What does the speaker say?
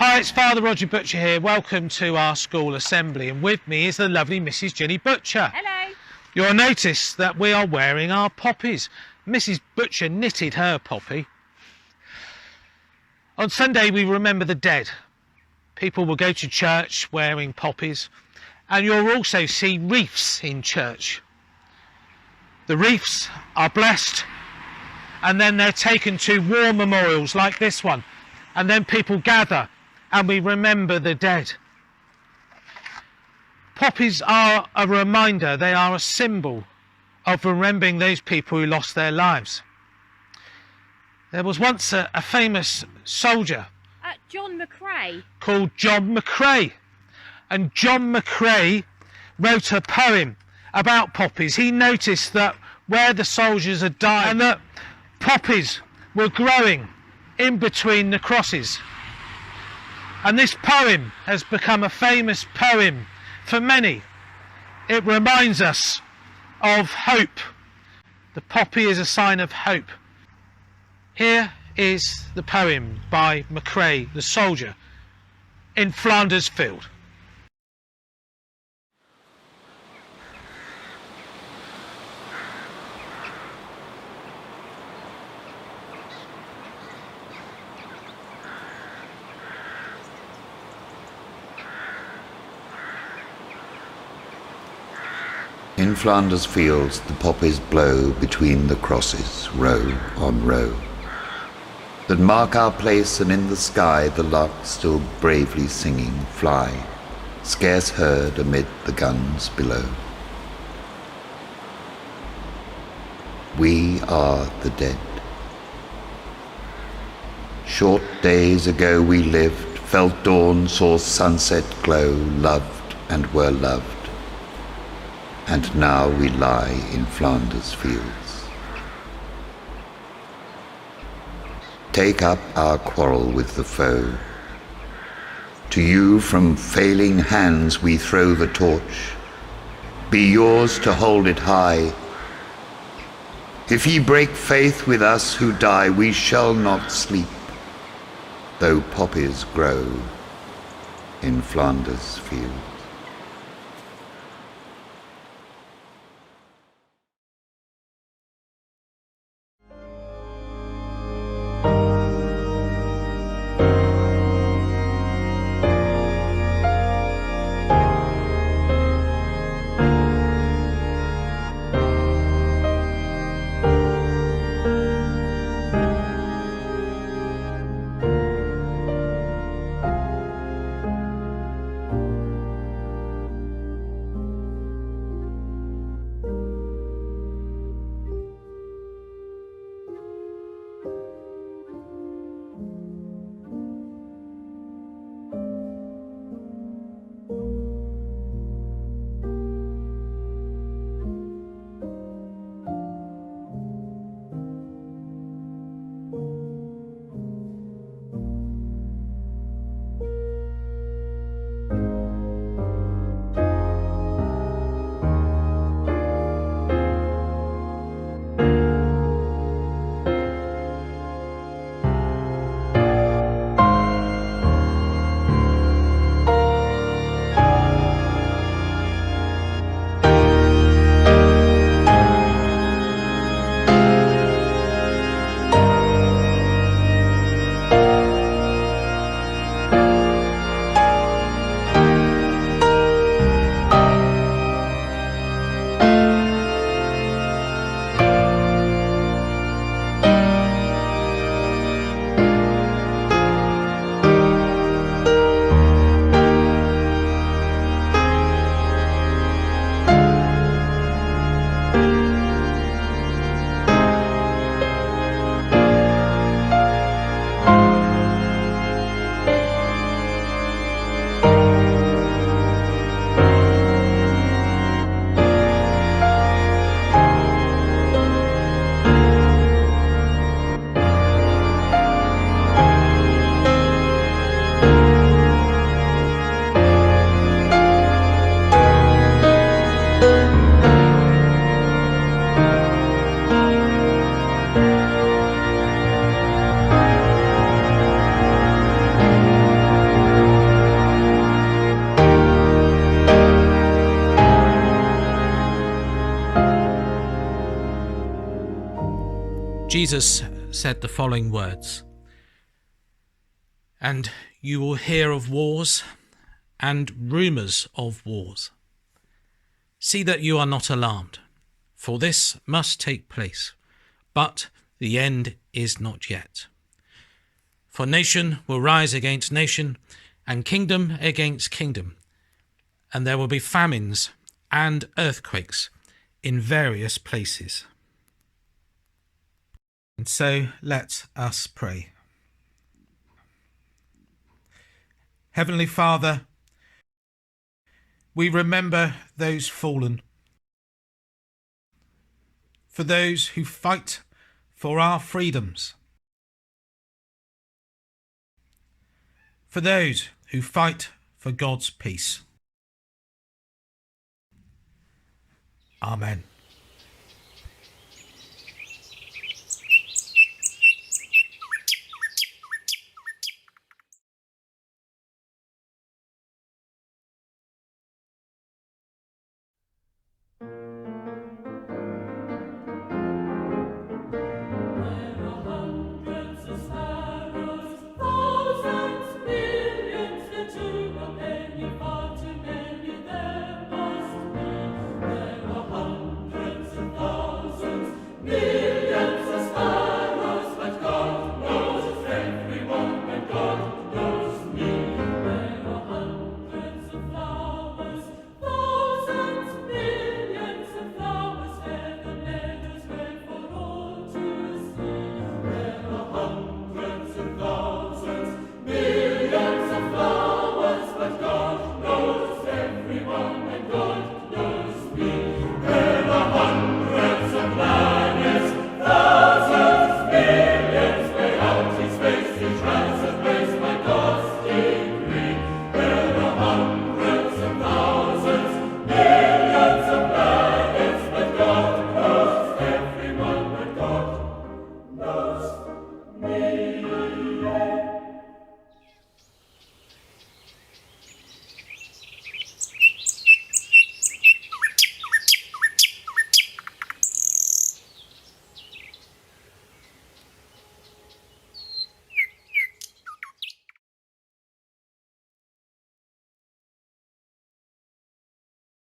Hi, it's Father Roger Butcher here. Welcome to our school assembly, and with me is the lovely Mrs. Ginny Butcher. Hello. You'll notice that we are wearing our poppies. Mrs. Butcher knitted her poppy. On Sunday we remember the dead. People will go to church wearing poppies, and you'll also see wreaths in church. The wreaths are blessed, and then they're taken to war memorials like this one, and then people gather and we remember the dead. Poppies are a reminder, they are a symbol of remembering those people who lost their lives. There was once a famous soldier John McCrae. Called John McCrae, and John McCrae wrote a poem about poppies. He noticed that where the soldiers had died and that poppies were growing in between the crosses. And this poem has become a famous poem for many. It reminds us of hope. The poppy is a sign of hope. Here is the poem by McCrae, the soldier, in Flanders field. In Flanders fields the poppies blow between the crosses, row on row, that mark our place, and in the sky the larks still bravely singing fly, scarce heard amid the guns below. We are the dead. Short days ago we lived, felt dawn, saw sunset glow, loved and were loved. And now we lie in Flanders fields. Take up our quarrel with the foe. To you from failing hands we throw the torch. Be yours to hold it high. If ye break faith with us who die, we shall not sleep, though poppies grow in Flanders fields. Jesus said the following words, "And you will hear of wars and rumours of wars. See that you are not alarmed, for this must take place, but the end is not yet. For nation will rise against nation, and kingdom against kingdom, and there will be famines and earthquakes in various places." And so let us pray. Heavenly Father, we remember those fallen, for those who fight for our freedoms, for those who fight for God's peace. Amen.